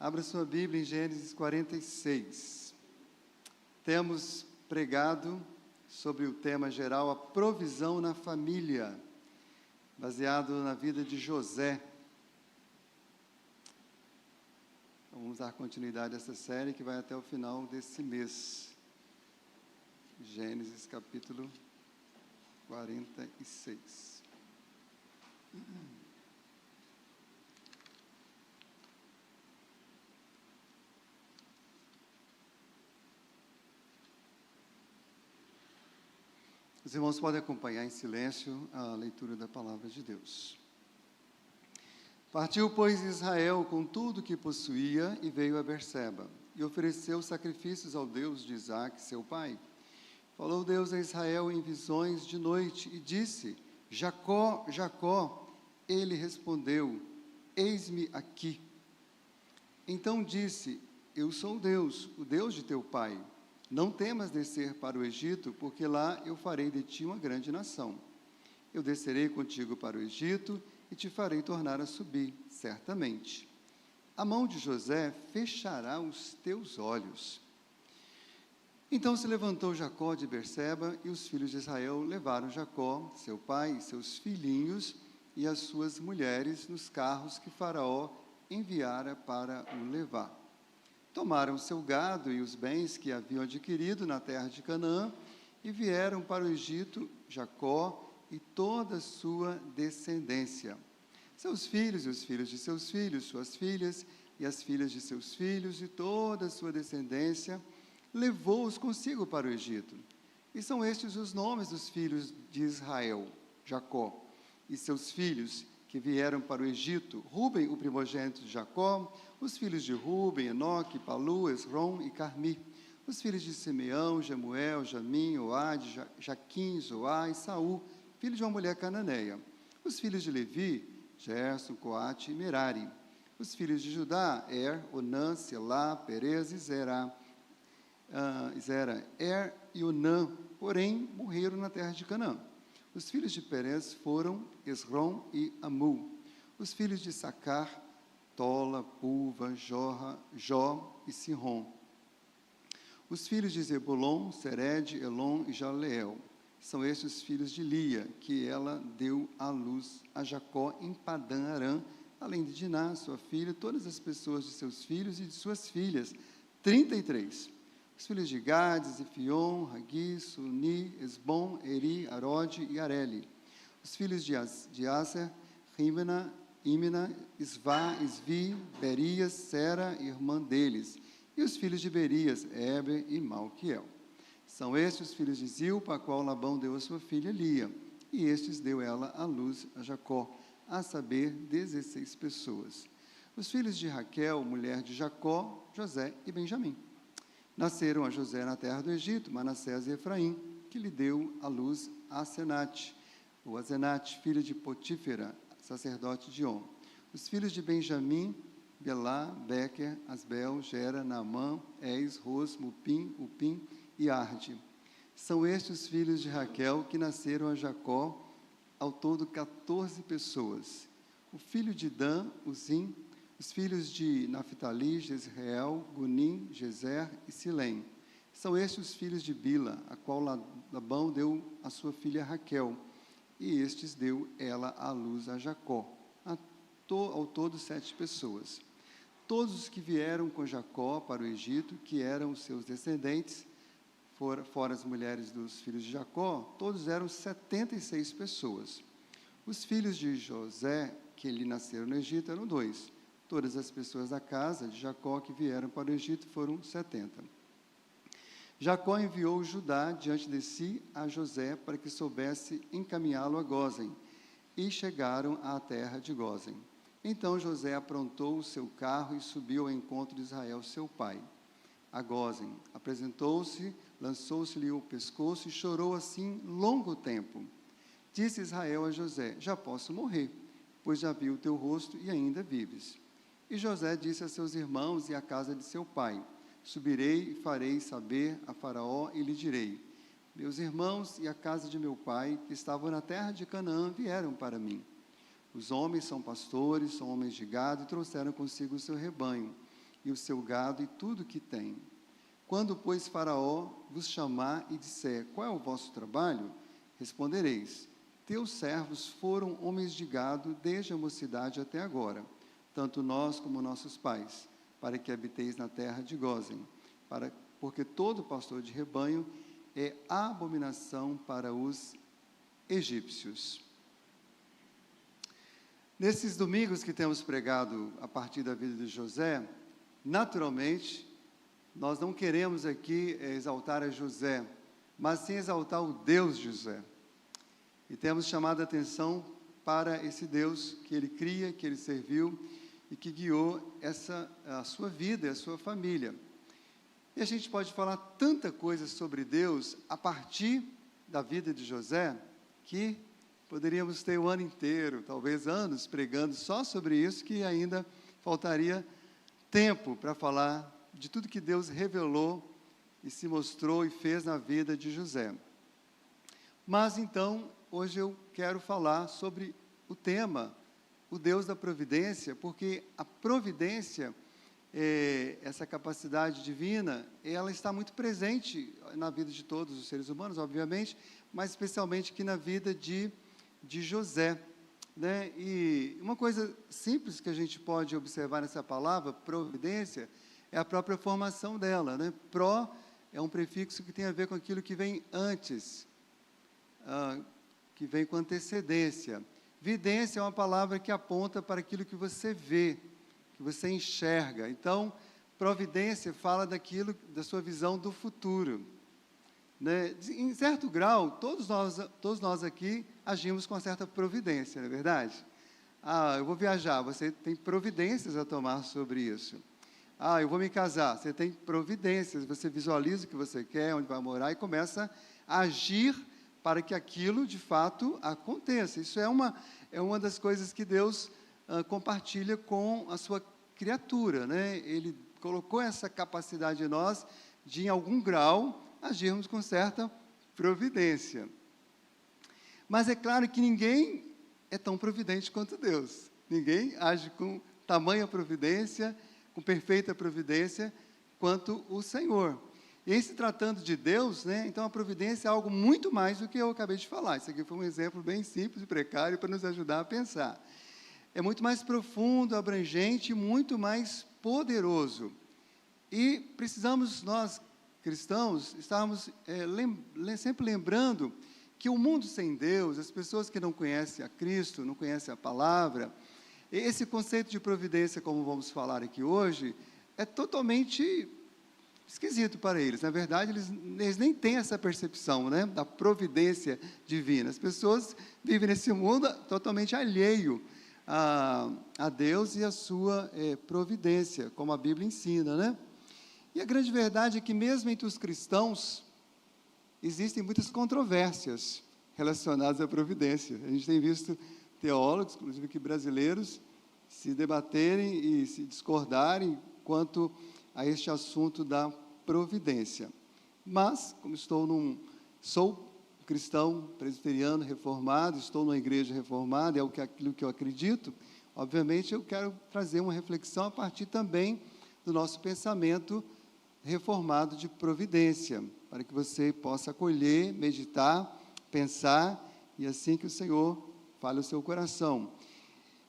Abra sua Bíblia em Gênesis 46. Temos pregado sobre o tema geral, a provisão na família, baseado na vida de José. Vamos dar continuidade a essa série que vai até o final desse mês. Gênesis capítulo 46. Os irmãos podem acompanhar em silêncio a leitura da palavra de Deus. Partiu, pois, Israel com tudo que possuía e veio a Berseba, e ofereceu sacrifícios ao Deus de Isaque, seu pai. Falou Deus a Israel em visões de noite e disse: Jacó, Jacó. Ele respondeu: Eis-me aqui. Então disse: Eu sou Deus, o Deus de teu pai. Não temas descer para o Egito, porque lá eu farei de ti uma grande nação. Eu descerei contigo para o Egito e te farei tornar a subir, certamente. A mão de José fechará os teus olhos. Então se levantou Jacó de Berseba, e os filhos de Israel levaram Jacó, seu pai, e seus filhinhos e as suas mulheres nos carros que Faraó enviara para o levar. Tomaram seu gado e os bens que haviam adquirido na terra de Canaã e vieram para o Egito, Jacó e toda a sua descendência. Seus filhos e os filhos de seus filhos, suas filhas e as filhas de seus filhos e toda a sua descendência, levou-os consigo para o Egito. E são estes os nomes dos filhos de Israel: Jacó e seus filhos que vieram para o Egito: Ruben, o primogênito de Jacó, os filhos de Ruben, Enoque, Palu, Esrom e Carmi, os filhos de Simeão, Jemuel, Jamim, Oade, Jaquim, Zoá e Saul, filho de uma mulher cananeia, os filhos de Levi, Gerson, Coate e Merari, os filhos de Judá, Onã, Selá, Perez e Zera. E Onã, porém, morreram na terra de Canaã. Os filhos de Perez foram Esrom e Amu. Os filhos de Sacar, Tola, Pulva, Jó e Sihom. Os filhos de Zebulon, Sered, Elon e Jaleel. São estes os filhos de Lia, que ela deu à luz a Jacó em Padã Arã, além de Diná, sua filha, todas as pessoas de seus filhos e de suas filhas, 33. Os filhos de Gades, Efion, Hagi, Suni, Esbom, Eri, Arode e Areli. Os filhos de Aser, Rimena, Imna, Isvá, Isvi, Berias, Sera, irmã deles. E os filhos de Berias, Eber e Malquiel. São estes os filhos de Zilpa, a qual Labão deu a sua filha Lia. E estes deu ela à luz a Jacó, a saber, 16 pessoas. Os filhos de Raquel, mulher de Jacó, José e Benjamim. Nasceram a José na terra do Egito, Manassés e Efraim, que lhe deu à luz a Asenate, ou Azenate, filho de Potífera, sacerdote de On. Os filhos de Benjamim, Belá, Bequer, Asbel, Gera, Naamã, Eis, Ros, Mupim, Upim e Arde. São estes os filhos de Raquel que nasceram a Jacó, ao todo 14 pessoas. O filho de Dan, Uzim, os filhos de Naphtali, Jezreel, Gunim, Jezer e Silém. São estes os filhos de Bila, a qual Labão deu a sua filha Raquel, e estes deu ela à luz a Jacó, ao todo 7 pessoas. Todos os que vieram com Jacó para o Egito, que eram os seus descendentes, fora as mulheres dos filhos de Jacó, todos eram 76 pessoas. Os filhos de José, que lhe nasceram no Egito, eram 2. Todas as pessoas da casa de Jacó que vieram para o Egito foram 70. Jacó enviou Judá diante de si a José para que soubesse encaminhá-lo a Gósen, e chegaram à terra de Gósen. Então José aprontou o seu carro e subiu ao encontro de Israel, seu pai, a Gósen. Apresentou-se, lançou-se-lhe o pescoço e chorou assim longo tempo. Disse Israel a José: Já posso morrer, pois já vi o teu rosto e ainda vives. E José disse a seus irmãos e à casa de seu pai: Subirei e farei saber a Faraó e lhe direi: Meus irmãos e a casa de meu pai, que estavam na terra de Canaã, vieram para mim. Os homens são pastores, são homens de gado, e trouxeram consigo o seu rebanho. e o seu gado e tudo o que tem. Quando, pois, Faraó vos chamar e disser, qual é o vosso trabalho? Respondereis, teus servos foram homens de gado desde a mocidade até agora, tanto nós como nossos pais, para que habiteis na terra de Gósen, porque todo pastor de rebanho é abominação para os egípcios. Nesses domingos que temos pregado a partir da vida de José, naturalmente, nós não queremos aqui exaltar a José, mas sim exaltar o Deus José. E temos chamado a atenção para esse Deus que ele cria, que ele serviu e que guiou a sua vida e a sua família. E a gente pode falar tanta coisa sobre Deus a partir da vida de José, que poderíamos ter o ano inteiro, talvez anos, pregando só sobre isso, que ainda faltaria tempo para falar de tudo que Deus revelou e se mostrou e fez na vida de José. Mas então, hoje eu quero falar sobre o tema, o Deus da providência, porque a providência, essa capacidade divina, ela está muito presente na vida de todos os seres humanos, obviamente, mas especialmente aqui na vida de José, né? E uma coisa simples que a gente pode observar nessa palavra, providência, é a própria formação dela, né? Pró é um prefixo que tem a ver com aquilo que vem antes, que vem com antecedência. Vidência é uma palavra que aponta para aquilo que você vê, que você enxerga. Então, providência fala daquilo, da sua visão do futuro, né? Em certo grau, todos nós aqui agimos com uma certa providência, não é verdade? Eu vou viajar, você tem providências a tomar sobre isso. Eu vou me casar, você tem providências, você visualiza o que você quer, onde vai morar e começa a agir para que aquilo, de fato, aconteça. Isso é uma das coisas que Deus compartilha com a sua criatura, né? Ele colocou essa capacidade em nós de, em algum grau, agirmos com certa providência. Mas é claro que ninguém é tão providente quanto Deus. Ninguém age com tamanha providência, com perfeita providência, quanto o Senhor. E em se tratando de Deus, né, então a providência é algo muito mais do que eu acabei de falar. Isso aqui foi um exemplo bem simples e precário para nos ajudar a pensar. É muito mais profundo, abrangente e muito mais poderoso. E precisamos, nós, cristãos, estarmos sempre lembrando que o mundo sem Deus, as pessoas que não conhecem a Cristo, não conhecem a palavra, esse conceito de providência, como vamos falar aqui hoje, é totalmente esquisito para eles. Na verdade, eles nem têm essa percepção, né, da providência divina. As pessoas vivem nesse mundo totalmente alheio a Deus e a sua providência, como a Bíblia ensina, né? E a grande verdade é que mesmo entre os cristãos, existem muitas controvérsias relacionadas à providência. A gente tem visto teólogos, inclusive aqui brasileiros, se debaterem e se discordarem quanto a este assunto da providência. Mas, como sou cristão presbiteriano reformado, estou numa igreja reformada, é aquilo que eu acredito, obviamente eu quero trazer uma reflexão a partir também do nosso pensamento reformado de providência, para que você possa acolher, meditar, pensar, e assim que o Senhor fale o seu coração.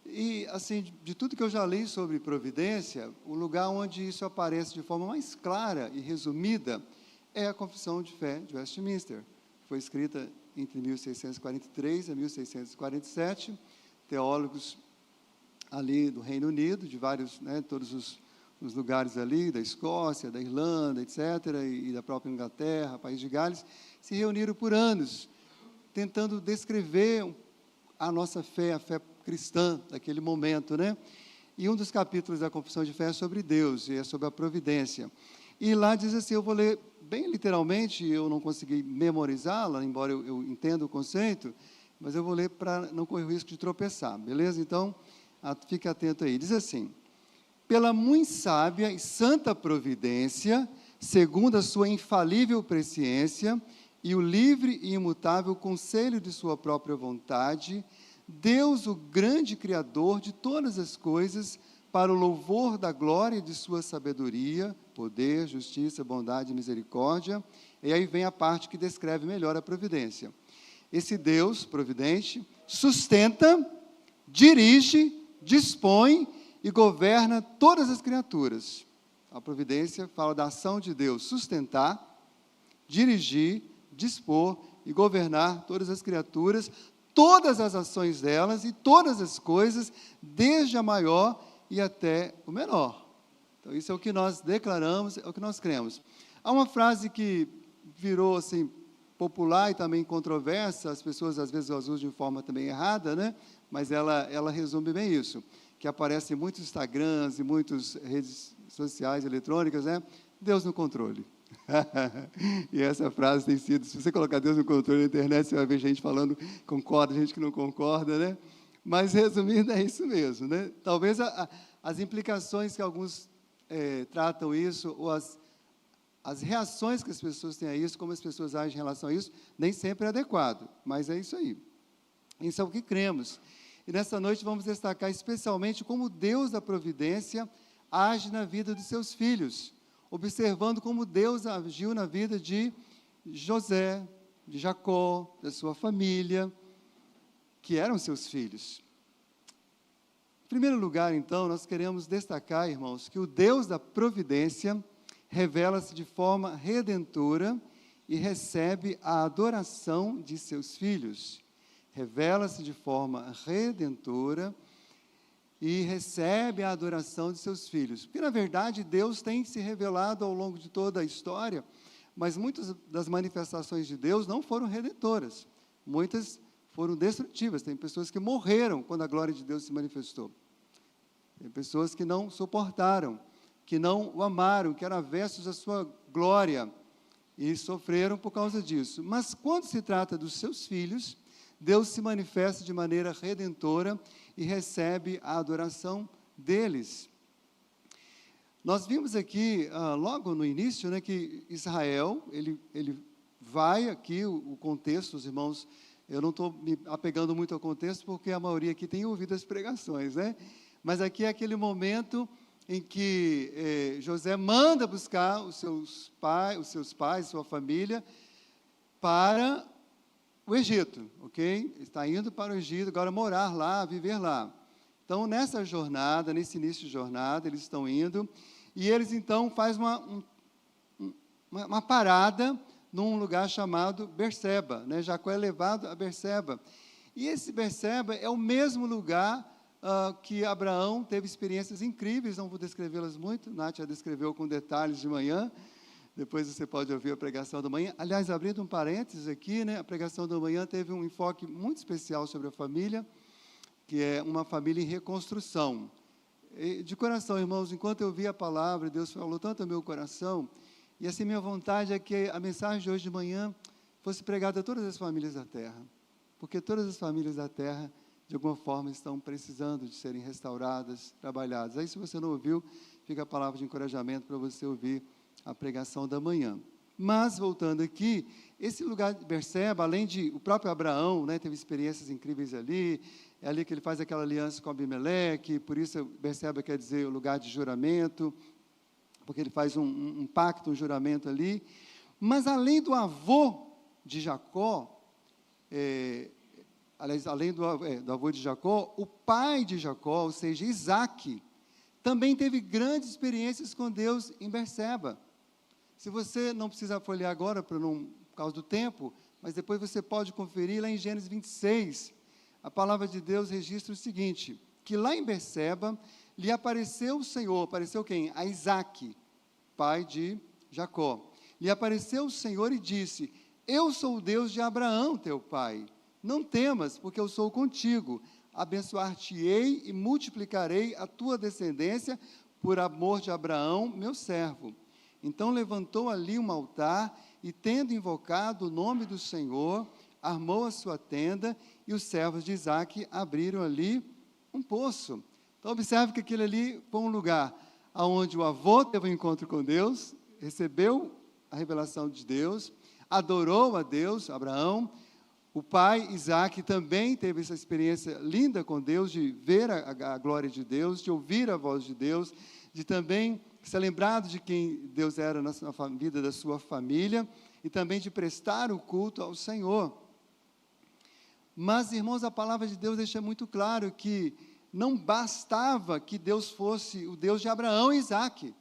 E, assim, de tudo que eu já li sobre providência, o lugar onde isso aparece de forma mais clara e resumida é a Confissão de Fé de Westminster. Foi escrita entre 1643 e 1647, teólogos ali do Reino Unido, de vários, né, todos os lugares ali, da Escócia, da Irlanda, etc., e da própria Inglaterra, País de Gales, se reuniram por anos, tentando descrever a nossa fé, a fé cristã daquele momento, né? E um dos capítulos da Confissão de Fé é sobre Deus, e é sobre a providência. E lá diz assim, eu vou ler bem literalmente, eu não consegui memorizá-la, embora eu entenda o conceito, mas eu vou ler para não correr o risco de tropeçar, beleza? Então, fique atento aí. Diz assim, pela muito sábia e santa providência, segundo a sua infalível presciência e o livre e imutável conselho de sua própria vontade, Deus, o grande Criador de todas as coisas, para o louvor da glória de sua sabedoria, poder, justiça, bondade e misericórdia. E aí vem a parte que descreve melhor a providência. Esse Deus providente sustenta, dirige, dispõe e governa todas as criaturas. A providência fala da ação de Deus sustentar, dirigir, dispor e governar todas as criaturas, todas as ações delas e todas as coisas, desde a maior e até o menor. Então, isso é o que nós declaramos, é o que nós cremos. Há uma frase que virou assim, popular e também controversa, as pessoas às vezes as usam de forma também errada, né? Mas ela resume bem isso, que aparece em muitos Instagrams e muitas redes sociais eletrônicas, né? Deus no controle. E essa frase tem sido, se você colocar Deus no controle na internet, você vai ver gente falando concorda, gente que não concorda, né? Mas, resumindo, é isso mesmo, né? Talvez as implicações que alguns tratam isso, ou as reações que as pessoas têm a isso, como as pessoas agem em relação a isso, nem sempre é adequado, mas é isso aí. Isso é o que cremos. E nessa noite vamos destacar especialmente como Deus da providência age na vida dos seus filhos, observando como Deus agiu na vida de José, de Jacó, da sua família, que eram seus filhos. Em primeiro lugar, então, nós queremos destacar, irmãos, que o Deus da providência revela-se de forma redentora e recebe a adoração de seus filhos. Revela-se de forma redentora e recebe a adoração de seus filhos. Porque, na verdade, Deus tem se revelado ao longo de toda a história, mas muitas das manifestações de Deus não foram redentoras. Muitas foram destrutivas. Tem pessoas que morreram quando a glória de Deus se manifestou. Tem pessoas que não suportaram, que não o amaram, que eram avessos à sua glória e sofreram por causa disso. Mas quando se trata dos seus filhos, Deus se manifesta de maneira redentora e recebe a adoração deles. Nós vimos aqui, logo no início, né, que Israel, ele vai aqui, o contexto, os irmãos, eu não estou me apegando muito ao contexto, porque a maioria aqui tem ouvido as pregações, né? Mas aqui é aquele momento em que José manda buscar os seus pais, sua família, para o Egito, ok? Está indo para o Egito, agora morar lá, viver lá. Então, nessa jornada, nesse início de jornada, eles estão indo, e eles, então, fazem uma parada num lugar chamado Berseba, né? Jacó é levado a Berseba. E esse Berseba é o mesmo lugar que Abraão teve experiências incríveis, não vou descrevê-las muito, Nath já descreveu com detalhes de manhã, depois você pode ouvir a pregação da manhã. Aliás, abrindo um parênteses aqui, né, a pregação da manhã teve um enfoque muito especial sobre a família, que é uma família em reconstrução. E, de coração, irmãos, enquanto eu vi a palavra, Deus falou tanto ao meu coração, e assim minha vontade é que a mensagem de hoje de manhã fosse pregada a todas as famílias da terra, porque todas as famílias da terra, de alguma forma, estão precisando de serem restauradas, trabalhadas. Aí, se você não ouviu, fica a palavra de encorajamento para você ouvir a pregação da manhã. Mas, voltando aqui, esse lugar de Berseba, além de o próprio Abraão, né, teve experiências incríveis ali, é ali que ele faz aquela aliança com Abimeleque, por isso Berseba quer dizer o lugar de juramento, porque ele faz um pacto, um juramento ali. Mas, além do avô de Jacó, aliás, além do avô de Jacó, o pai de Jacó, ou seja, Isaque, também teve grandes experiências com Deus em Berseba. Se você não precisa folhear agora, por causa do tempo, mas depois você pode conferir lá em Gênesis 26, a palavra de Deus registra o seguinte, que lá em Berseba, lhe apareceu o Senhor, apareceu quem? A Isaque, pai de Jacó. Lhe apareceu o Senhor e disse, eu sou o Deus de Abraão, teu pai. Não temas, porque eu sou contigo. Abençoar-te-ei e multiplicarei a tua descendência por amor de Abraão, meu servo. Então levantou ali um altar e, tendo invocado o nome do Senhor, armou a sua tenda e os servos de Isaque abriram ali um poço. Então observe que aquele ali foi um lugar onde o avô teve um encontro com Deus, recebeu a revelação de Deus, adorou a Deus, Abraão. O pai, Isaac, também teve essa experiência linda com Deus, de ver a glória de Deus, de ouvir a voz de Deus, de também ser lembrado de quem Deus era na vida da sua família, e também de prestar o culto ao Senhor. Mas, irmãos, a palavra de Deus deixa muito claro que não bastava que Deus fosse o Deus de Abraão e Isaac.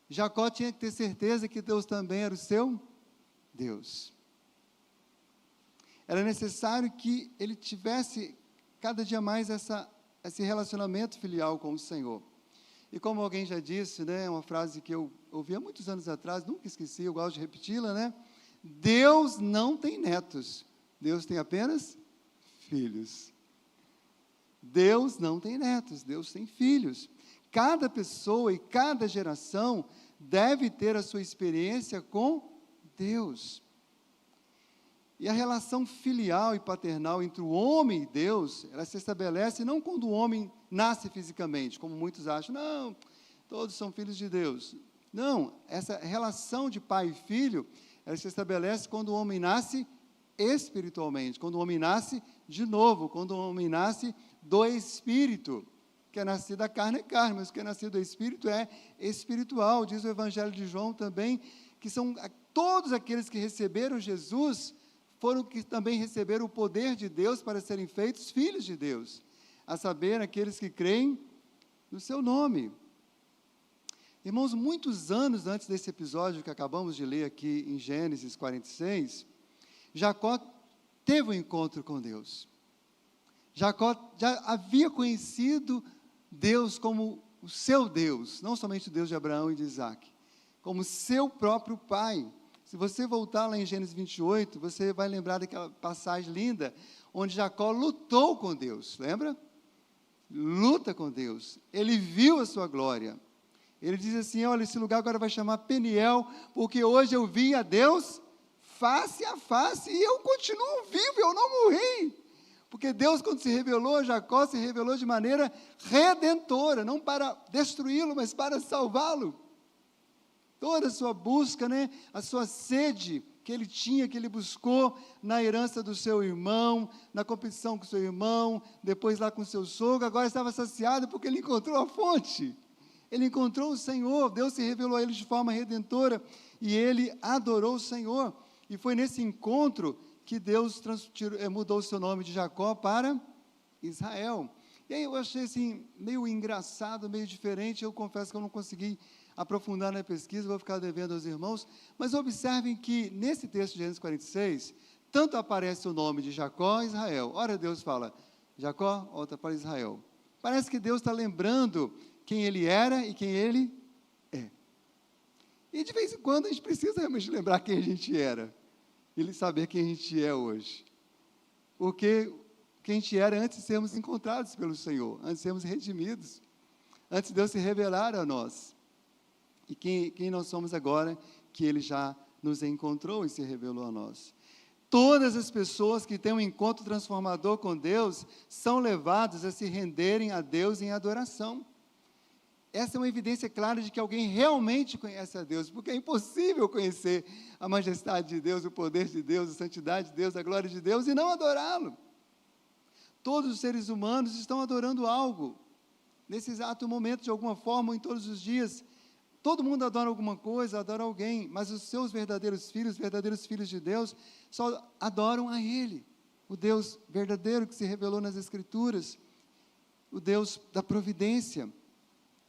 Jacó tinha que ter certeza que Deus também era o seu Deus. Era necessário que ele tivesse cada dia mais esse relacionamento filial com o Senhor. E como alguém já disse, né, uma frase que eu ouvi há muitos anos atrás, nunca esqueci, eu gosto de repeti-la, né? Deus não tem netos, Deus tem apenas filhos. Deus não tem netos, Deus tem filhos. Cada pessoa e cada geração deve ter a sua experiência com Deus. E a relação filial e paternal entre o homem e Deus, ela se estabelece não quando o homem nasce fisicamente, como muitos acham, não, todos são filhos de Deus. Não, essa relação de pai e filho, ela se estabelece quando o homem nasce espiritualmente, quando o homem nasce de novo, quando o homem nasce do Espírito. Que é nascido da carne é carne, mas o que é nascido do Espírito é espiritual. Diz o Evangelho de João também, que são todos aqueles que receberam Jesus, foram que também receberam o poder de Deus para serem feitos filhos de Deus, a saber, aqueles que creem no seu nome. Irmãos, muitos anos antes desse episódio que acabamos de ler aqui em Gênesis 46, Jacó teve um encontro com Deus. Jacó já havia conhecido Deus como o seu Deus, não somente o Deus de Abraão e de Isaac, como seu próprio pai. Se você voltar lá em Gênesis 28, você vai lembrar daquela passagem linda, onde Jacó lutou com Deus, lembra? Luta com Deus, ele viu a sua glória, ele diz assim, olha, esse lugar agora vai chamar Peniel, porque hoje eu vi a Deus face a face, e eu continuo vivo, eu não morri, porque Deus, quando se revelou a Jacó, se revelou de maneira redentora, não para destruí-lo, mas para salvá-lo. Toda a sua busca, né, a sua sede que ele tinha, que ele buscou na herança do seu irmão, na competição com o seu irmão, depois lá com o seu sogro, agora estava saciado porque ele encontrou a fonte. Ele encontrou o Senhor, Deus se revelou a ele de forma redentora, e ele adorou o Senhor. E foi nesse encontro que Deus mudou o seu nome de Jacó para Israel. E aí eu achei assim, meio engraçado, meio diferente, eu confesso que eu não consegui aprofundar na pesquisa, vou ficar devendo aos irmãos, mas observem que nesse texto de Gênesis 46, tanto aparece o nome de Jacó e Israel. Ora, Deus fala, Jacó, volta para Israel. Parece que Deus está lembrando quem ele era e quem ele é. E de vez em quando a gente precisa realmente lembrar quem a gente era, e saber quem a gente é hoje. Porque quem a gente era antes de sermos encontrados pelo Senhor, antes de sermos redimidos, antes de Deus se revelar a nós. E quem nós somos agora, que Ele já nos encontrou e se revelou a nós. Todas as pessoas que têm um encontro transformador com Deus, são levadas a se renderem a Deus em adoração. Essa é uma evidência clara de que alguém realmente conhece a Deus, porque é impossível conhecer a majestade de Deus, o poder de Deus, a santidade de Deus, a glória de Deus, e não adorá-lo. Todos os seres humanos estão adorando algo, nesse exato momento, de alguma forma, em todos os dias. Todo mundo adora alguma coisa, adora alguém, mas os seus verdadeiros filhos de Deus, só adoram a Ele, o Deus verdadeiro que se revelou nas Escrituras, o Deus da providência.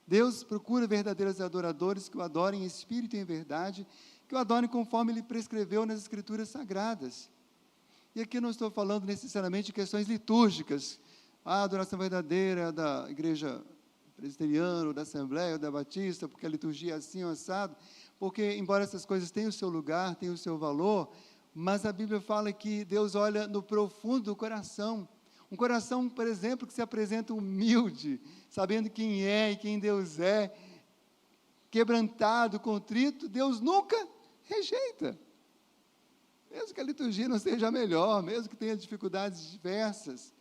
Deus procura verdadeiros adoradores que o adorem em espírito e em verdade, que o adorem conforme Ele prescreveu nas Escrituras Sagradas. E aqui não estou falando necessariamente de questões litúrgicas, a adoração verdadeira da igreja presbiteriana, da Assembleia, da Batista, porque a liturgia é assim ou assado, porque embora essas coisas tenham o seu lugar, tenham o seu valor, mas a Bíblia fala que Deus olha no profundo do coração. Um coração, por exemplo, que se apresenta humilde, sabendo quem é e quem Deus é, quebrantado, contrito, Deus nunca rejeita. Mesmo que a liturgia não seja a melhor, mesmo que tenha dificuldades diversas.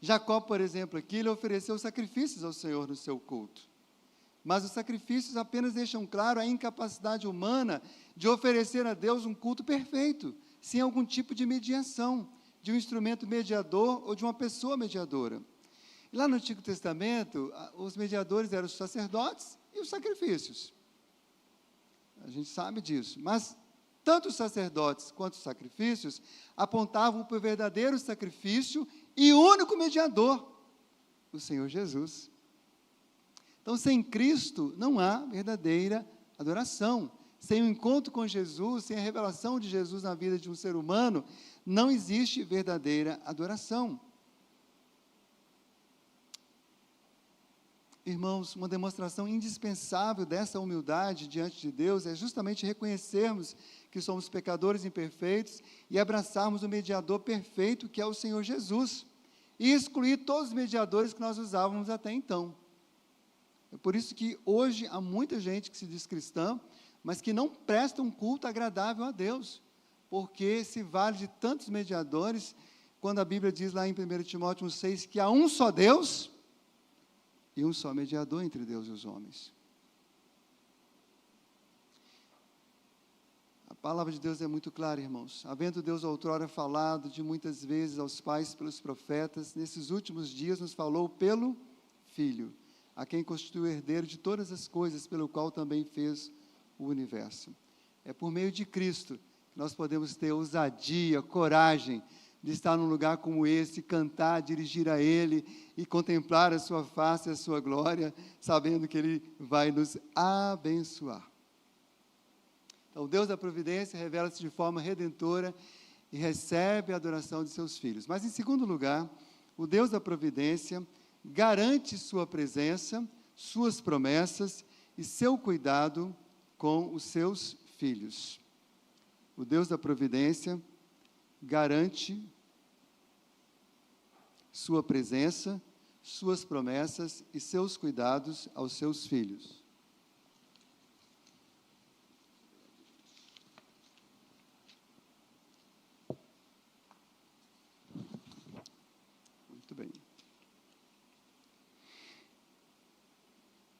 Jacó, por exemplo, aqui, ele ofereceu sacrifícios ao Senhor no seu culto. Mas os sacrifícios apenas deixam claro a incapacidade humana de oferecer a Deus um culto perfeito, sem algum tipo de mediação, de um instrumento mediador ou de uma pessoa mediadora. E lá no Antigo Testamento, os mediadores eram os sacerdotes e os sacrifícios. A gente sabe disso, mas tanto os sacerdotes quanto os sacrifícios apontavam para o verdadeiro sacrifício e único mediador, o Senhor Jesus. Então, sem Cristo, não há verdadeira adoração. Sem o encontro com Jesus, sem a revelação de Jesus na vida de um ser humano, não existe verdadeira adoração. Irmãos, uma demonstração indispensável dessa humildade diante de Deus é justamente reconhecermos que somos pecadores imperfeitos e abraçarmos o mediador perfeito, que é o Senhor Jesus, e excluir todos os mediadores que nós usávamos até então. É por isso que hoje há muita gente que se diz cristã, mas que não presta um culto agradável a Deus, porque se vale de tantos mediadores, quando a Bíblia diz lá em 1 Timóteo 1,6 que há um só Deus e um só mediador entre Deus e os homens. A palavra de Deus é muito clara, irmãos. Havendo Deus outrora falado de muitas vezes aos pais pelos profetas, nesses últimos dias nos falou pelo Filho, a quem constituiu herdeiro de todas as coisas, pelo qual também fez o universo. É por meio de Cristo que nós podemos ter ousadia, coragem de estar num lugar como esse, cantar, dirigir a Ele e contemplar a sua face, a sua glória, sabendo que Ele vai nos abençoar. Então, o Deus da providência revela-se de forma redentora e recebe a adoração de seus filhos. Mas, em segundo lugar, o Deus da providência garante sua presença, suas promessas e seu cuidado com os seus filhos. O Deus da providência garante sua presença, suas promessas e seus cuidados aos seus filhos. Muito bem.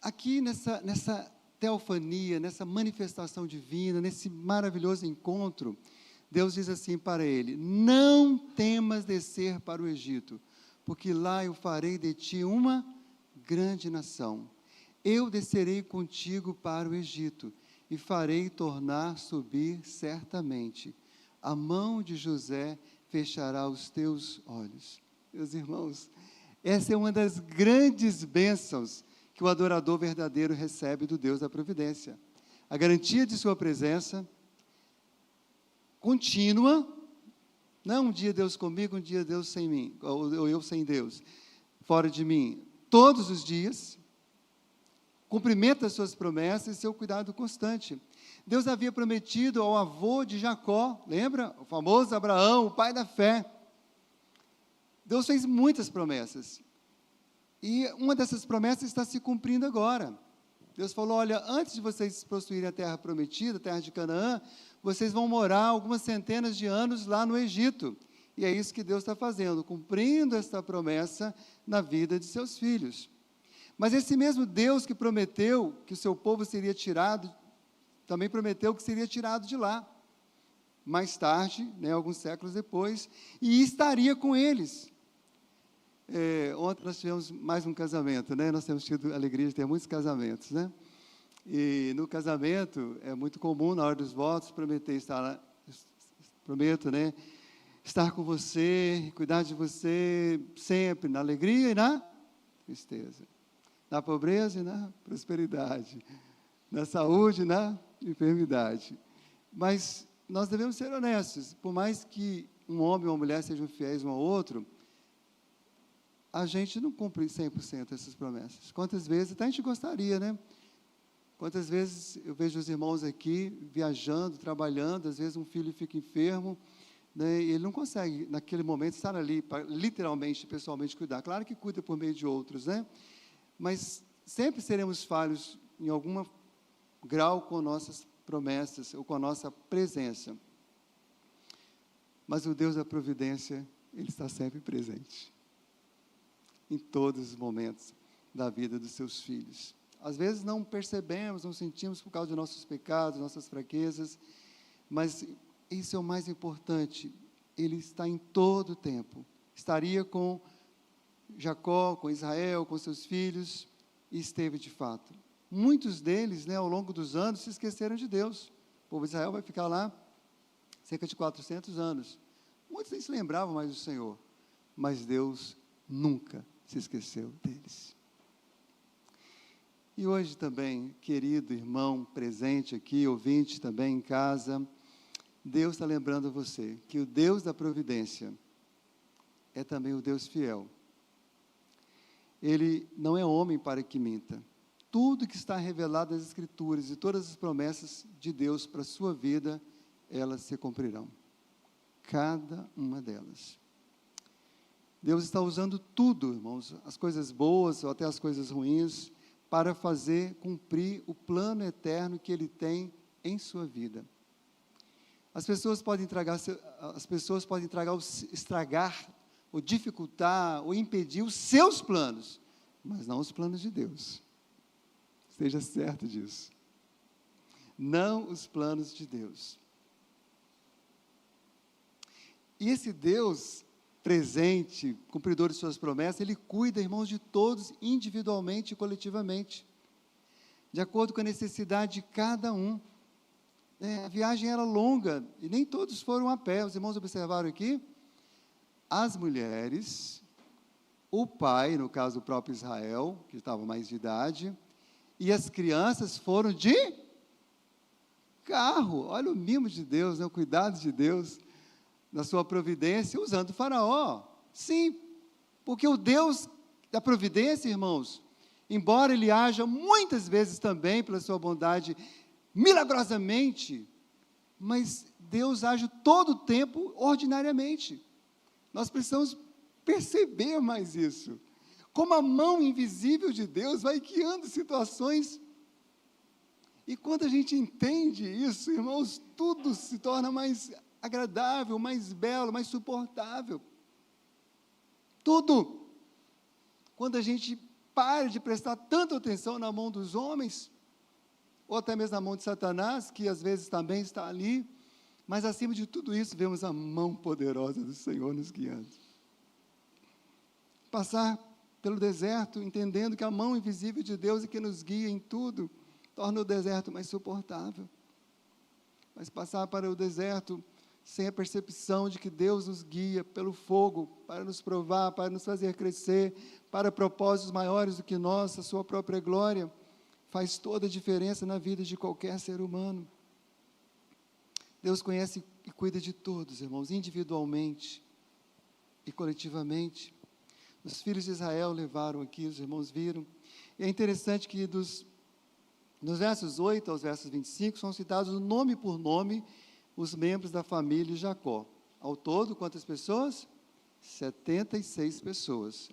Aqui nessa teofania, nessa manifestação divina, nesse maravilhoso encontro, Deus diz assim para ele: não temas descer para o Egito, porque lá eu farei de ti uma grande nação. Eu descerei contigo para o Egito, e farei tornar subir certamente. A mão de José fechará os teus olhos. Meus irmãos, essa é uma das grandes bênçãos que o adorador verdadeiro recebe do Deus da providência. A garantia de sua presença contínua, não um dia Deus comigo, um dia Deus sem mim, ou eu sem Deus, fora de mim, todos os dias, cumprimento das suas promessas e seu cuidado constante. Deus havia prometido ao avô de Jacó, lembra? O famoso Abraão, o pai da fé. Deus fez muitas promessas, e uma dessas promessas está se cumprindo agora. Deus falou: olha, antes de vocês possuírem a terra prometida, a terra de Canaã, vocês vão morar algumas centenas de anos lá no Egito. E é isso que Deus está fazendo, cumprindo esta promessa na vida de seus filhos. Mas esse mesmo Deus que prometeu que o seu povo seria tirado, também prometeu que seria tirado de lá, mais tarde, alguns séculos depois, e estaria com eles. Ontem nós tivemos mais um casamento, nós temos tido a alegria de ter muitos casamentos, e no casamento é muito comum, na hora dos votos, prometer estar lá, prometo, estar com você, cuidar de você sempre, na alegria e na tristeza, na pobreza e na prosperidade, na saúde e na enfermidade. Mas nós devemos ser honestos, por mais que um homem ou uma mulher sejam fiéis um ao outro, a gente não cumpre 100% essas promessas. Quantas vezes, até a gente gostaria, Quantas vezes eu vejo os irmãos aqui, viajando, trabalhando, às vezes um filho fica enfermo, e ele não consegue, naquele momento, estar ali, para literalmente, pessoalmente cuidar. Claro que cuida por meio de outros, mas sempre seremos falhos, em algum grau, com nossas promessas, ou com a nossa presença. Mas o Deus da providência, Ele está sempre presente, em todos os momentos da vida dos seus filhos. Às vezes não percebemos, não sentimos por causa de nossos pecados, nossas fraquezas, mas isso é o mais importante, ele está em todo o tempo. Estaria com Jacó, com Israel, com seus filhos, e esteve de fato. Muitos deles, né, ao longo dos anos, se esqueceram de Deus. O povo de Israel vai ficar lá cerca de 400 anos. Muitos nem se lembravam mais do Senhor, mas Deus nunca se esqueceu deles. E hoje também, querido irmão presente aqui, ouvinte também em casa, Deus está lembrando a você que o Deus da providência é também o Deus fiel. Ele não é homem para que minta. Tudo que está revelado nas Escrituras e todas as promessas de Deus para a sua vida, elas se cumprirão. Cada uma delas. Deus está usando tudo, irmãos, as coisas boas ou até as coisas ruins, para fazer cumprir o plano eterno que Ele tem em sua vida. As pessoas podem estragar, ou dificultar, ou impedir os seus planos, mas não os planos de Deus. Esteja certo disso. Não os planos de Deus. E esse Deus presente, cumpridor de suas promessas, Ele cuida, irmãos, de todos, individualmente e coletivamente, de acordo com a necessidade de cada um. A viagem era longa, e nem todos foram a pé. Os irmãos observaram aqui, as mulheres, o pai, no caso o próprio Israel, que estava mais de idade, e as crianças foram de carro. Olha o mimo de Deus, né, o cuidado de Deus, na sua providência, usando o faraó. Sim, porque o Deus da providência, irmãos, embora Ele haja muitas vezes também, pela sua bondade, milagrosamente, mas Deus age todo o tempo, ordinariamente. Nós precisamos perceber mais isso. Como a mão invisível de Deus vai guiando situações. E quando a gente entende isso, irmãos, tudo se torna mais agradável, mais belo, mais suportável. Tudo. Quando a gente para de prestar tanta atenção na mão dos homens, ou até mesmo na mão de Satanás, que às vezes também está ali, mas acima de tudo isso, vemos a mão poderosa do Senhor nos guiando. Passar pelo deserto, entendendo que a mão invisível de Deus é que nos guia em tudo, torna o deserto mais suportável. Mas passar para o deserto sem a percepção de que Deus nos guia pelo fogo, para nos provar, para nos fazer crescer, para propósitos maiores do que nós, a sua própria glória, faz toda a diferença na vida de qualquer ser humano. Deus conhece e cuida de todos, irmãos, individualmente e coletivamente. Os filhos de Israel levaram aqui, os irmãos viram. E é interessante que nos versos 8 aos versos 25, são citados nome por nome os membros da família de Jacó. Ao todo, quantas pessoas? 76 pessoas.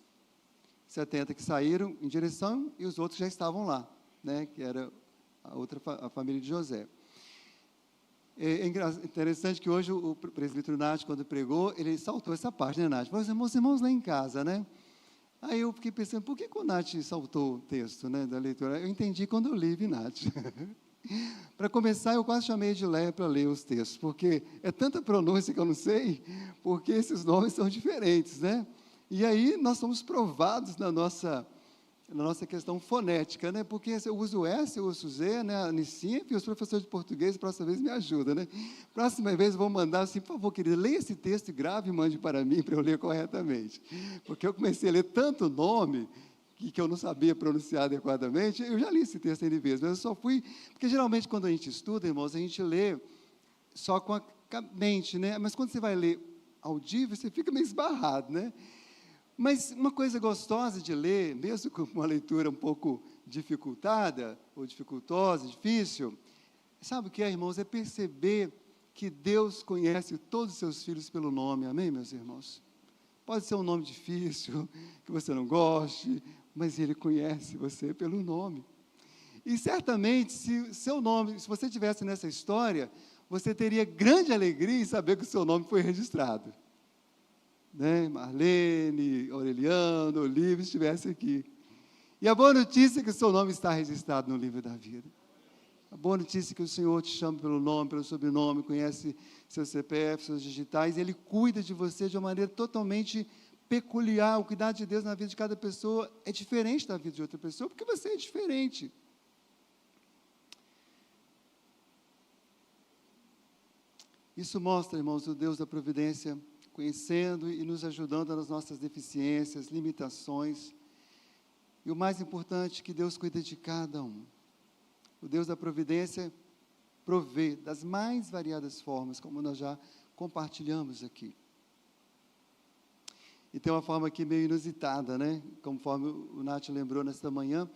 70 que saíram em direção e os outros já estavam lá, né, que era a família de José. É interessante que hoje o presbítero Nath, quando pregou, ele saltou essa parte, né, Nath? Mas os irmãos lá em casa, né? Aí eu fiquei pensando, por que o Nath saltou o texto, né, da leitura? Eu entendi quando eu li, Nath. Para começar, eu quase chamei de Léia para ler os textos, porque é tanta pronúncia que eu não sei, porque esses nomes são diferentes, né? E aí nós somos provados na nossa questão fonética, né? Porque eu uso o S, eu uso o Z, né? A Nicimp, e os professores de português, próxima vez, me ajudam, né? Próxima vez, eu vou mandar assim, por favor, querida, leia esse texto e grave e mande para mim, para eu ler corretamente. Porque eu comecei a ler tanto nome, que eu não sabia pronunciar adequadamente. Eu já li esse texto N vezes, mas eu só fui... Porque, geralmente, quando a gente estuda, irmãos, a gente lê só com a mente, né? Mas quando você vai ler audível, você fica meio esbarrado, né? Mas uma coisa gostosa de ler, mesmo com uma leitura um pouco dificultada, ou dificultosa, difícil, sabe o que é, irmãos? É perceber que Deus conhece todos os seus filhos pelo nome, amém, meus irmãos? Pode ser um nome difícil, que você não goste, mas Ele conhece você pelo nome. E certamente, se você estivesse nessa história, você teria grande alegria em saber que o seu nome foi registrado. Né? Marlene, Aureliano, Olívio estivesse aqui. E a boa notícia é que o seu nome está registrado no livro da vida. A boa notícia é que o Senhor te chama pelo nome, pelo sobrenome, conhece seu CPF, seus digitais, Ele cuida de você de uma maneira totalmente peculiar. O cuidado de Deus na vida de cada pessoa é diferente da vida de outra pessoa, porque você é diferente. Isso mostra, irmãos, o Deus da providência, conhecendo e nos ajudando nas nossas deficiências, limitações. E o mais importante, que Deus cuida de cada um. O Deus da providência provê das mais variadas formas, como nós já compartilhamos aqui. E tem uma forma aqui meio inusitada, né? Conforme o Nath lembrou nesta manhã,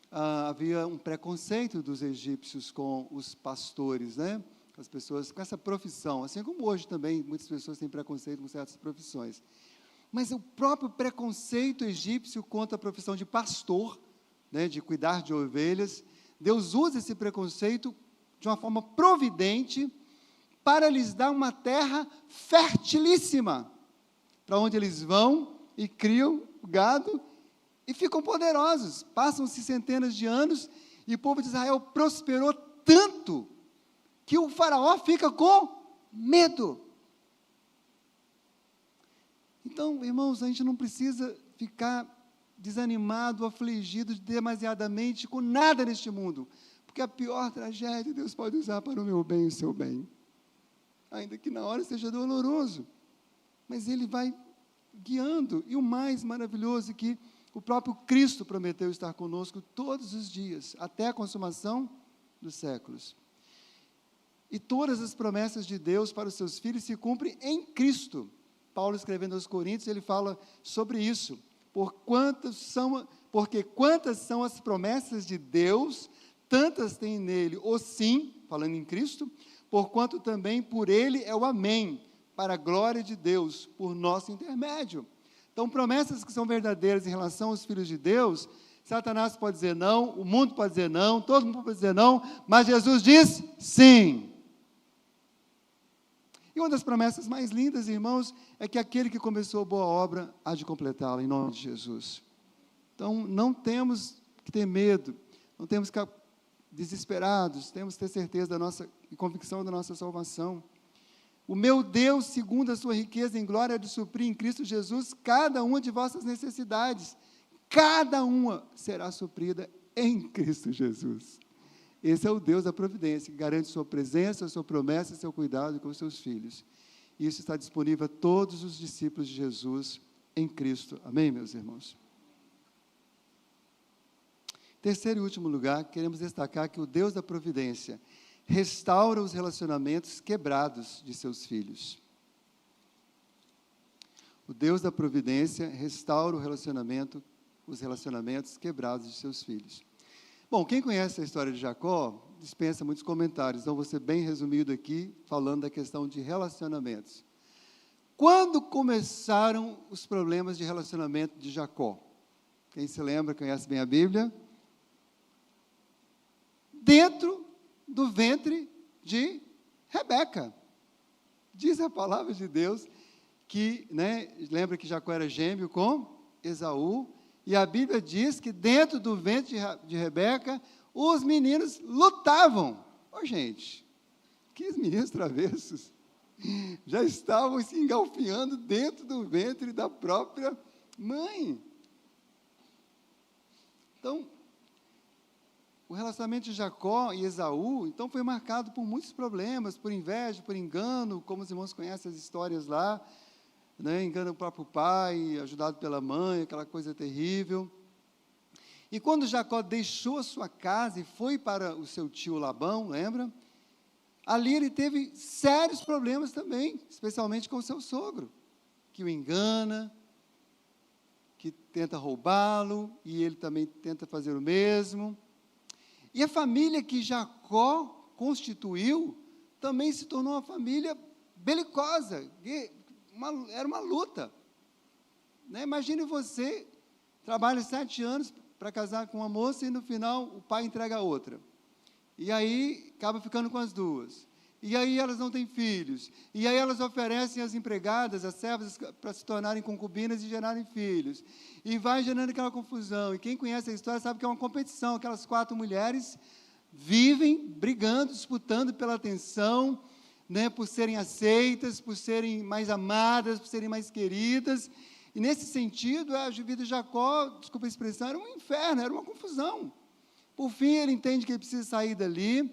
havia um preconceito dos egípcios com os pastores, né? As pessoas com essa profissão, assim como hoje também muitas pessoas têm preconceito com certas profissões. Mas o próprio preconceito egípcio contra a profissão de pastor, né, de cuidar de ovelhas, Deus usa esse preconceito de uma forma providente para lhes dar uma terra fertilíssima, para onde eles vão e criam gado e ficam poderosos. Passam-se centenas de anos e o povo de Israel prosperou tanto que o faraó fica com medo. Então, irmãos, a gente não precisa ficar desanimado, afligido demasiadamente com nada neste mundo, porque a pior tragédia Deus pode usar para o meu bem e o seu bem, ainda que na hora seja doloroso, mas Ele vai guiando. E o mais maravilhoso é que o próprio Cristo prometeu estar conosco todos os dias, até a consumação dos séculos. E todas as promessas de Deus para os seus filhos se cumprem em Cristo. Paulo, escrevendo aos Coríntios, ele fala sobre isso. Porque quantas são as promessas de Deus, tantas tem nele o sim, falando em Cristo, porquanto também por ele é o amém, para a glória de Deus, por nosso intermédio. Então, promessas que são verdadeiras em relação aos filhos de Deus, Satanás pode dizer não, o mundo pode dizer não, todo mundo pode dizer não, mas Jesus diz sim. E uma das promessas mais lindas, irmãos, é que aquele que começou a boa obra há de completá-la, em nome de Jesus. Então, não temos que ter medo, não temos que ficar desesperados, temos que ter certeza da nossa, e convicção da nossa salvação. O meu Deus, segundo a sua riqueza em glória, há de suprir em Cristo Jesus cada uma de vossas necessidades. Cada uma será suprida em Cristo Jesus. Esse é o Deus da providência, que garante sua presença, sua promessa, seu cuidado com os seus filhos. Isso está disponível a todos os discípulos de Jesus em Cristo. Amém, meus irmãos? Terceiro e último lugar, queremos destacar que o Deus da providência restaura os relacionamentos quebrados de seus filhos. O Deus da providência restaura os relacionamentos quebrados de seus filhos. Bom, quem conhece a história de Jacó, dispensa muitos comentários, então vou ser bem resumido aqui, falando da questão de relacionamentos. Quando começaram os problemas de relacionamento de Jacó? Quem se lembra, conhece bem a Bíblia? Dentro do ventre de Rebeca. Diz a palavra de Deus que, lembra que Jacó era gêmeo com Esaú, e a Bíblia diz que dentro do ventre de Rebeca, os meninos lutavam. Gente, que meninos travessos. Já estavam se engalfinhando dentro do ventre da própria mãe. Então, o relacionamento de Jacó e Esaú, então, foi marcado por muitos problemas, por inveja, por engano, como os irmãos conhecem as histórias lá, engana o próprio pai, ajudado pela mãe, aquela coisa terrível. E quando Jacó deixou a sua casa e foi para o seu tio Labão, lembra? Ali ele teve sérios problemas também, especialmente com o seu sogro, que o engana, que tenta roubá-lo, e ele também tenta fazer o mesmo. E a família que Jacó constituiu também se tornou uma família belicosa, era uma luta. Imagine você, trabalha 7 anos para casar com uma moça e no final o pai entrega a outra. E aí acaba ficando com as duas. E aí elas não têm filhos. E aí elas oferecem as empregadas, as servas, para se tornarem concubinas e gerarem filhos. E vai gerando aquela confusão. E quem conhece a história sabe que é uma competição. Aquelas 4 mulheres, vivem brigando, disputando pela atenção, né, por serem aceitas, por serem mais amadas, por serem mais queridas. E nesse sentido, a vida de Jacó, desculpa a expressão, era um inferno, era uma confusão. Por fim, ele entende que ele precisa sair dali,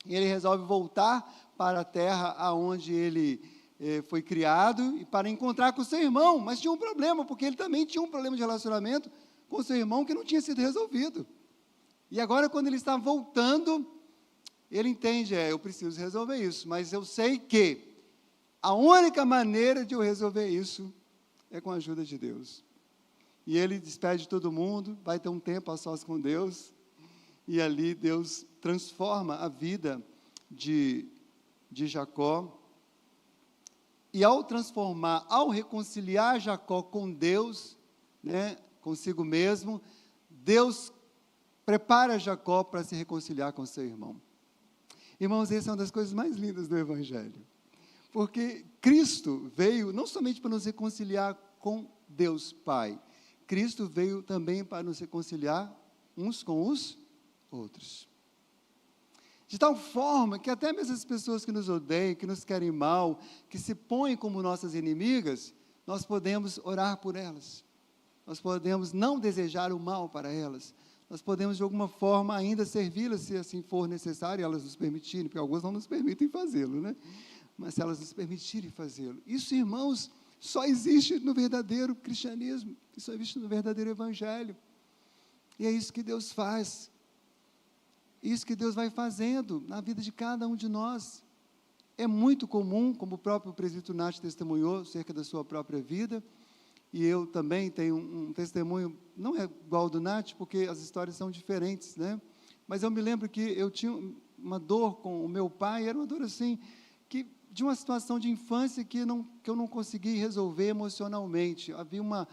e ele resolve voltar para a terra aonde ele foi criado, e para encontrar com seu irmão. Mas tinha um problema, porque ele também tinha um problema de relacionamento com seu irmão que não tinha sido resolvido. E agora, quando ele está voltando, ele entende, eu preciso resolver isso, mas eu sei que a única maneira de eu resolver isso é com a ajuda de Deus. E ele despede todo mundo, vai ter um tempo a sós com Deus, e ali Deus transforma a vida de Jacó. E ao transformar, ao reconciliar Jacó com Deus, né, consigo mesmo, Deus prepara Jacó para se reconciliar com seu irmão. Irmãos, essa é uma das coisas mais lindas do Evangelho. Porque Cristo veio não somente para nos reconciliar com Deus Pai, Cristo veio também para nos reconciliar uns com os outros. De tal forma que até mesmo as pessoas que nos odeiam, que nos querem mal, que se põem como nossas inimigas, nós podemos orar por elas. Nós podemos não desejar o mal para elas. Nós podemos, de alguma forma, ainda servi-las, se assim for necessário, elas nos permitirem, porque alguns não nos permitem fazê-lo, né? Mas se elas nos permitirem fazê-lo. Isso, irmãos, só existe no verdadeiro cristianismo, isso só existe no verdadeiro evangelho. E é isso que Deus faz. Isso que Deus vai fazendo na vida de cada um de nós. É muito comum, como o próprio presbítero Nath testemunhou acerca da sua própria vida, e eu também tenho um testemunho, não é igual ao do Nath, porque as histórias são diferentes, né? Mas eu me lembro que eu tinha uma dor com o meu pai, era uma dor assim, que, de uma situação de infância que eu não consegui resolver emocionalmente. Havia uma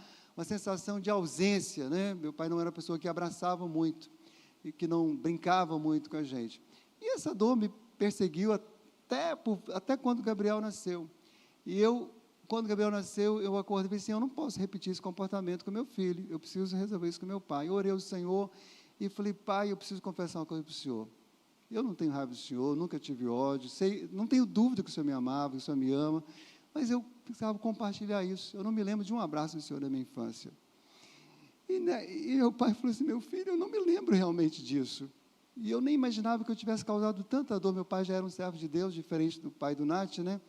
sensação de ausência, né? Meu pai não era uma pessoa que abraçava muito, e que não brincava muito com a gente. E essa dor me perseguiu até quando Gabriel nasceu. E quando Gabriel nasceu, eu acordei e falei assim, eu não posso repetir esse comportamento com meu filho, eu preciso resolver isso com meu pai. Eu orei ao Senhor e falei, pai, eu preciso confessar uma coisa para o Senhor. Eu não tenho raiva do Senhor, nunca tive ódio, não tenho dúvida que o Senhor me amava, que o Senhor me ama, mas eu precisava compartilhar isso. Eu não me lembro de um abraço do Senhor da minha infância. E meu pai falou assim, meu filho, eu não me lembro realmente disso. E eu nem imaginava que eu tivesse causado tanta dor. Meu pai já era um servo de Deus, diferente do pai do Nath, né?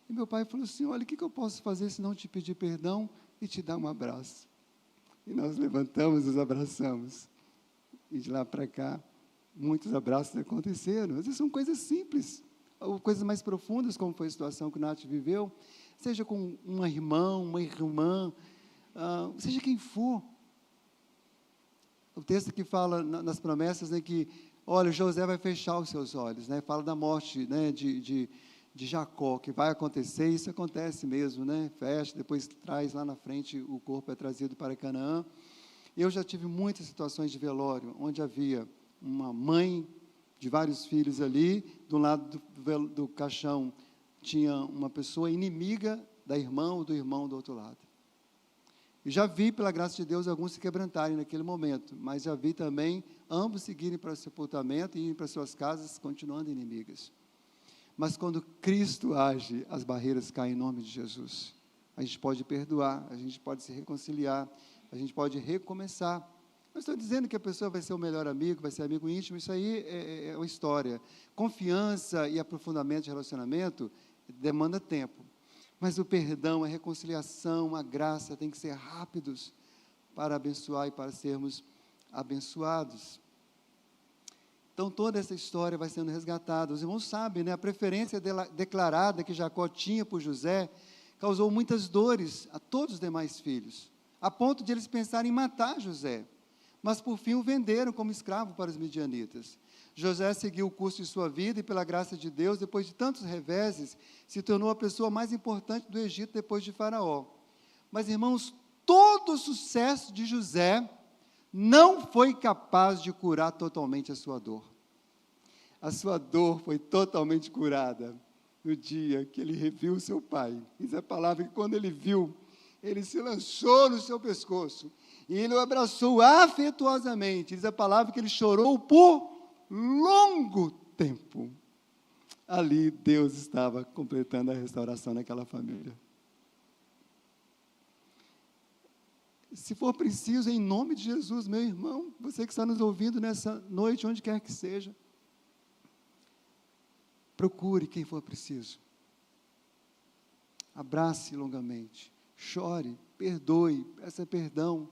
E meu pai falou assim, olha, o que eu posso fazer se não te pedir perdão e te dar um abraço? E nós levantamos, nos abraçamos. E de lá para cá, muitos abraços aconteceram. Às vezes são coisas simples, ou coisas mais profundas, como foi a situação que o Nath viveu, seja com um irmão, uma irmã, seja quem for. O texto que fala nas promessas, né, que, olha, José vai fechar os seus olhos, né, fala da morte, né, de Jacó, que vai acontecer, isso acontece mesmo, né, fecha, depois traz lá na frente, o corpo é trazido para Canaã. Eu já tive muitas situações de velório, onde havia uma mãe de vários filhos ali, do lado do caixão tinha uma pessoa inimiga da irmã ou do irmão do outro lado. E já vi, pela graça de Deus, alguns se quebrantarem naquele momento, mas já vi também ambos seguirem para o sepultamento e irem para suas casas, continuando inimigas. Mas quando Cristo age, as barreiras caem em nome de Jesus. A gente pode perdoar, a gente pode se reconciliar, a gente pode recomeçar. Não estou dizendo que a pessoa vai ser o melhor amigo, vai ser amigo íntimo, isso aí é uma história. Confiança e aprofundamento de relacionamento demanda tempo. Mas o perdão, a reconciliação, a graça tem que ser rápidos para abençoar e para sermos abençoados. Então, toda essa história vai sendo resgatada. Os irmãos sabem, né, a preferência declarada que Jacó tinha por José causou muitas dores a todos os demais filhos, a ponto de eles pensarem em matar José. Mas, por fim, o venderam como escravo para os midianitas. José seguiu o curso de sua vida e, pela graça de Deus, depois de tantos reveses, se tornou a pessoa mais importante do Egito depois de Faraó. Mas, irmãos, todo o sucesso de José não foi capaz de curar totalmente a sua dor. A sua dor foi totalmente curada no dia que ele reviu seu pai. Diz a palavra que quando ele viu, ele se lançou no seu pescoço e ele o abraçou afetuosamente. Diz a palavra que ele chorou por longo tempo, ali Deus estava completando a restauração naquela família. Se for preciso, em nome de Jesus, meu irmão, você que está nos ouvindo nessa noite, onde quer que seja, procure quem for preciso. Abrace longamente, chore, perdoe, peça perdão,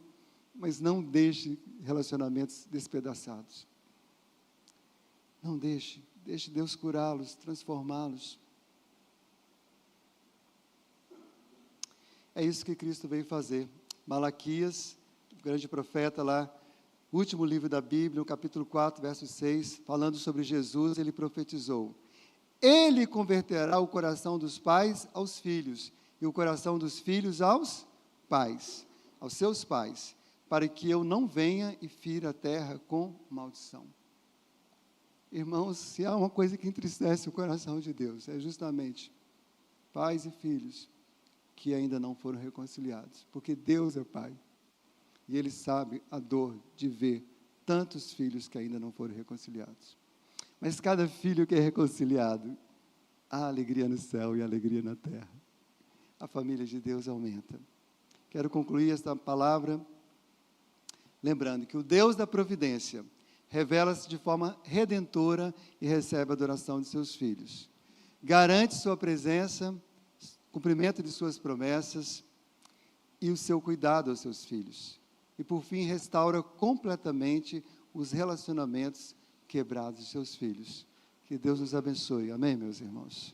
mas não deixe relacionamentos despedaçados. Não deixe Deus curá-los, transformá-los. É isso que Cristo veio fazer. Malaquias, o grande profeta lá, último livro da Bíblia, no capítulo 4, verso 6, falando sobre Jesus, ele profetizou: Ele converterá o coração dos pais aos filhos, e o coração dos filhos aos pais, aos seus pais, para que eu não venha e fira a terra com maldição. Irmãos, se há uma coisa que entristece o coração de Deus, é justamente pais e filhos que ainda não foram reconciliados, porque Deus é Pai, e Ele sabe a dor de ver tantos filhos que ainda não foram reconciliados. Mas cada filho que é reconciliado, há alegria no céu e alegria na terra. A família de Deus aumenta. Quero concluir esta palavra lembrando que o Deus da providência revela-se de forma redentora e recebe a adoração de seus filhos. Garante sua presença, cumprimento de suas promessas e o seu cuidado aos seus filhos. E, por fim, restaura completamente os relacionamentos quebrados de seus filhos. Que Deus nos abençoe. Amém, meus irmãos?